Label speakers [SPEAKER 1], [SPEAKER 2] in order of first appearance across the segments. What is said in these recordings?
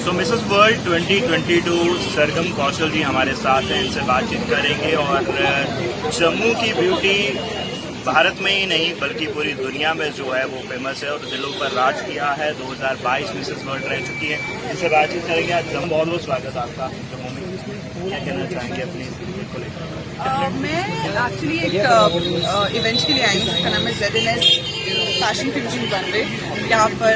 [SPEAKER 1] सो Mrs World 2022 Sargam Kaushal जी हमारे साथ हैं, इनसे बातचीत करेंगे और जम्मू की ब्यूटी भारत में ही नहीं बल्कि पूरी दुनिया में जो है वो फेमस है और दिलों पर राज किया है। 2022 मिसेस वर्ल्ड रह चुकी है, इनसे बातचीत करेंगे। आज जम्मू बहुत बहुत स्वागत आपका जम्मू में, क्या कहना चाहेंगे अपनी इस को लेकर?
[SPEAKER 2] मैं एक्चुअली एक इवेंट के लिए आई हूँ जिसका नाम है ZNS फैशन फ्यूजन रनवे। यहाँ पर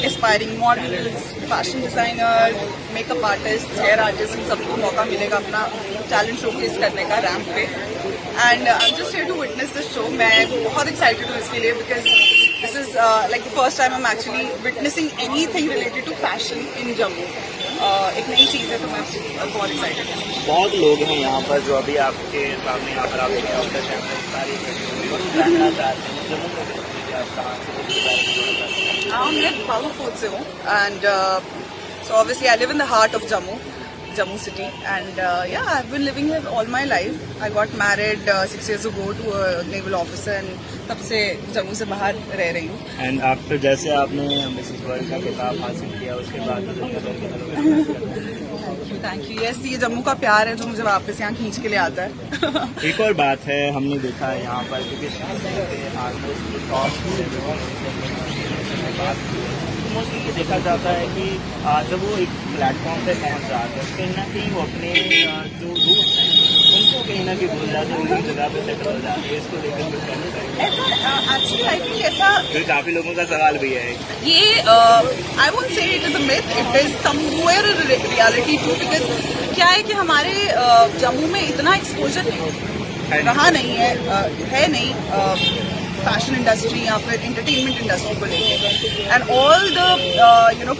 [SPEAKER 2] aspiring models, fashion designers, makeup artist, hair artist, इन सबको मौका मिलेगा अपना टैलेंट शोकेस करने का रैंप पे। And I am just here to witness this show. मैं बहुत एक्साइटेड हूँ इसके लिए because this is like the first time I am actually witnessing anything related to fashion in Jammu. एक नई चीज़ है तो मैं बहुत एक्साइटेड हूँ।
[SPEAKER 1] बहुत लोग हैं यहाँ पर जो अभी आपके सामने यहाँ पर आपके सारी
[SPEAKER 2] मैं बाबू फोर्ट से हूँ and so obviously I live in the heart of Jammu city, and yeah, I've been living here all my life. I got married 6 years ago to a naval officer, and तब से जम्मू से बाहर रह रही हूँ.
[SPEAKER 1] And after जैसे आपने Mrs world का खिताब हासिल किया उसके बाद
[SPEAKER 2] थैंक यू. यस, ये जम्मू का प्यार है जो मुझे वापस यहाँ खींच के ले आता है.
[SPEAKER 1] एक और बात है, हमने देखा है यहाँ पर मोस्टली ये देखा जाता है कि जब वो एक प्लेटफॉर्म पे पहुँच जाते हैं कहीं ना कहीं वो अपने जो रूट्स हैं उनको कहीं ना कहीं भूल जाते हैं, उनकी जगह पे सेटल हो जाते हैं. इसको लेकर कुछ कहना चाहिए?
[SPEAKER 2] एक्चुअली आई थिंक ऐसा
[SPEAKER 1] फिर काफ़ी लोगों का सवाल भी है
[SPEAKER 2] ये I won't say it is a myth, it is somewhere reality too. Because क्या है कि हमारे जम्मू में इतना एक्सपोजर रहा नहीं है नहीं फैशन इंडस्ट्री या फिर एंटरटेनमेंट इंडस्ट्री को लेकर. And all the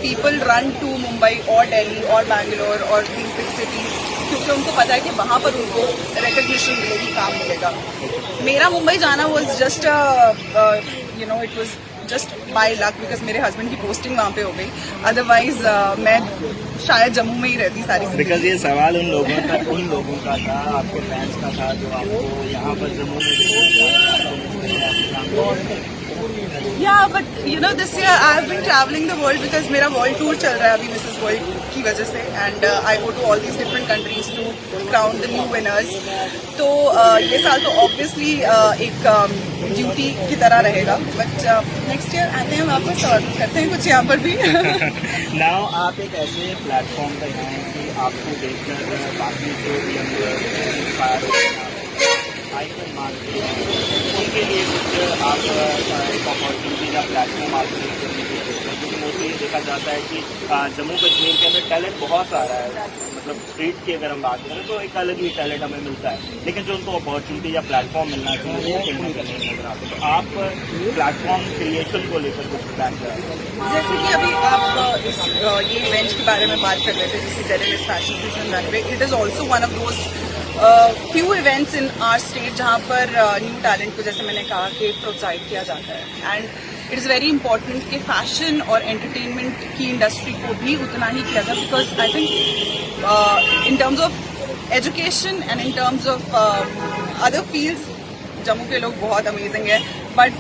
[SPEAKER 2] people run to Mumbai और दिल्ली और बैंगलोर और दीज बिग सिटीज क्योंकि उनको पता है कि वहाँ पर उनको रिकग्निशन मिलेगी, काम मिलेगा. मेरा मुंबई जाना was just it was just by luck because मेरे हस्बैंड की पोस्टिंग वहाँ पे हो गई. अदरवाइज मैं शायद जम्मू में ही रहती सारी.
[SPEAKER 1] बिकॉज ये सवाल उन लोगों का था, आपके फैंस का था जो आपको यहाँ पर जम्मू में.
[SPEAKER 2] Yeah, but this year I have been traveling the world because मेरा world tour चल रहा है अभी मिसेस वर्ल्ड की वजह से. And I go to all these different countries to crown the new winners. तो ये साल तो obviously एक ड्यूटी की तरह रहेगा. But next year आते हैं वापस और करते हैं कुछ यहाँ पर भी.
[SPEAKER 1] Now आप एक ऐसे प्लेटफॉर्म पर हैं कि आपको देखकर बाकी जो यंग आइकन मानते हैं उनके लिए कुछ आप एक अपॉर्चुनिटी या प्लेटफॉर्म आप क्रिएट करने की कोशिश करें. क्योंकि मोस्टली देखा जाता है कि जम्मू कश्मीर के अंदर टैलेंट बहुत सारा है. मतलब स्ट्रीट की अगर हम बात करें तो एक अलग ही टैलेंट हमें मिलता है, लेकिन जो उनको अपॉर्चुनिटी या प्लेटफॉर्म मिलना चाहिए वो कहीं ना कहीं नजर आते. तो आप प्लेटफॉर्म क्रिएशन को लेकर कुछ प्लान करें?
[SPEAKER 2] जैसे कि अभी आप ये इवेंट के बारे में बात कर रहे थे जिससे ZNS fashion fusion runway, it is also one of those few events in our state जहाँ पर न्यू टैलेंट को जैसे मैंने कहा कि प्रोत्साहित किया जाता है. And it is very important कि फैशन और एंटरटेनमेंट की इंडस्ट्री को भी उतना ही किया जाए. Because I think in terms of education and in terms of other fields Jammu के लोग बहुत अमेजिंग है. बट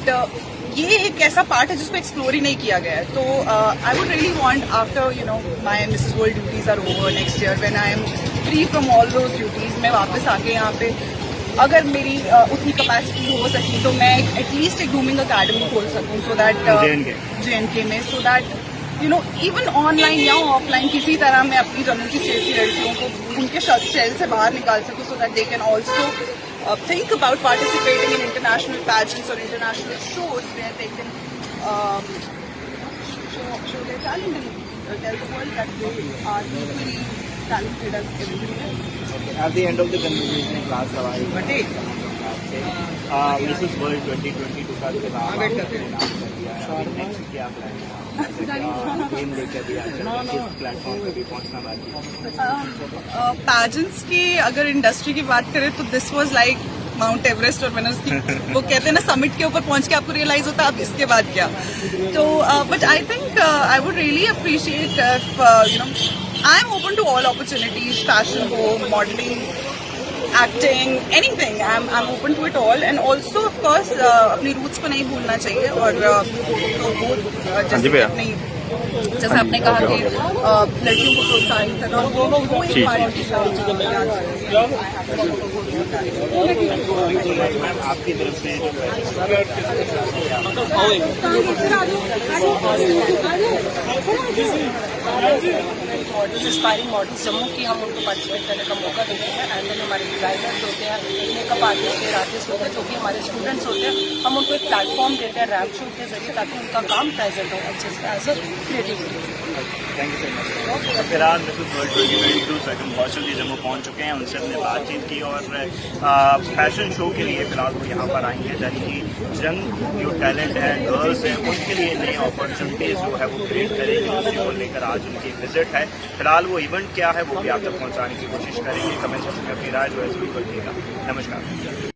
[SPEAKER 2] ये एक ऐसा पार्ट है जिसको एक्सप्लोर ही नहीं किया गया है. तो I would really want after my Mrs World duties are over next year when I am free from all those duties, मैं वापस आके यहाँ पे अगर मेरी उतनी कैपेसिटी हो सकी तो मैं एटलीस्ट एक ग्रूमिंग अकेडमी खोल सकूँ सो दैट JNK में, सो दैट इवन ऑनलाइन या ऑफलाइन किसी तरह मैं अपनी जम्मू की स्टेट की लड़कियों को उनके शेल से बाहर निकाल सकूँ so that they can also think about participating in international pageants or international shows where they can show their talent and tell the world that they are equally talented as everybody else.
[SPEAKER 1] Okay. At the end of the conversation, एक last सवाल Mrs World 2022 का खिताब आपने नाम कर दिया है. Next क्या प्लान है? गेम लेकर दिया किस प्लेटफॉर्म पे भी पहुंचना बाकी?
[SPEAKER 2] पैजेंट्स की अगर इंडस्ट्री की बात करें तो this was like mount Everest और विनर्स की वो कहते हैं ना समिट के ऊपर पहुंच के आपको रियलाइज होता है अब इसके बाद क्या. तो but I think I would really appreciate I am open to all opportunities, fashion हो, modelling, acting, anything. I'm open to it all, and also of course अपनी roots को नहीं भूलना चाहिए. और तो वो जैसे अपनी जैसे आपने कहा कि लड़कियों को प्रोत्साहित करना और वो एक पार्ट
[SPEAKER 1] मैम आपकी तरफ से
[SPEAKER 3] इंस्पायरिंग मॉडल्स जम्मू की हम उनको पार्टिसिपेट करने का मौका देते हैं। एंड देन हमारे डिजाइनर्स होते हैं, मेकअप आर्टिस्ट होते हैं, जो कि हमारे स्टूडेंट्स होते हैं, हम उनको एक प्लेटफॉर्म देते हैं रैप शो के जरिए, ताकि उनका काम प्रेजेंट हो अच्छे से as a creativity.
[SPEAKER 1] Thank you so much. फिलहाल मिसेस वर्ल्ड 2022 सरगम कौशल जी जम्मू पहुंच चुके हैं, उनसे हमने बातचीत की और फैशन शो के लिए फिलहाल वो यहाँ पर आई हैं, यानी कि यंग जो टैलेंट है गर्ल्स हैं उनके लिए नई अपॉर्चुनिटीज़ जो है वो क्रिएट करेंगे, उसी को लेकर आज उनकी विजिट है। फिलहाल वो इवेंट क्या है वो भी आप तक पहुँचाने की कोशिश करेंगे। कमेंट सेक्शन में अपनी राय जो है जरूर रखिएगा। नमस्कार।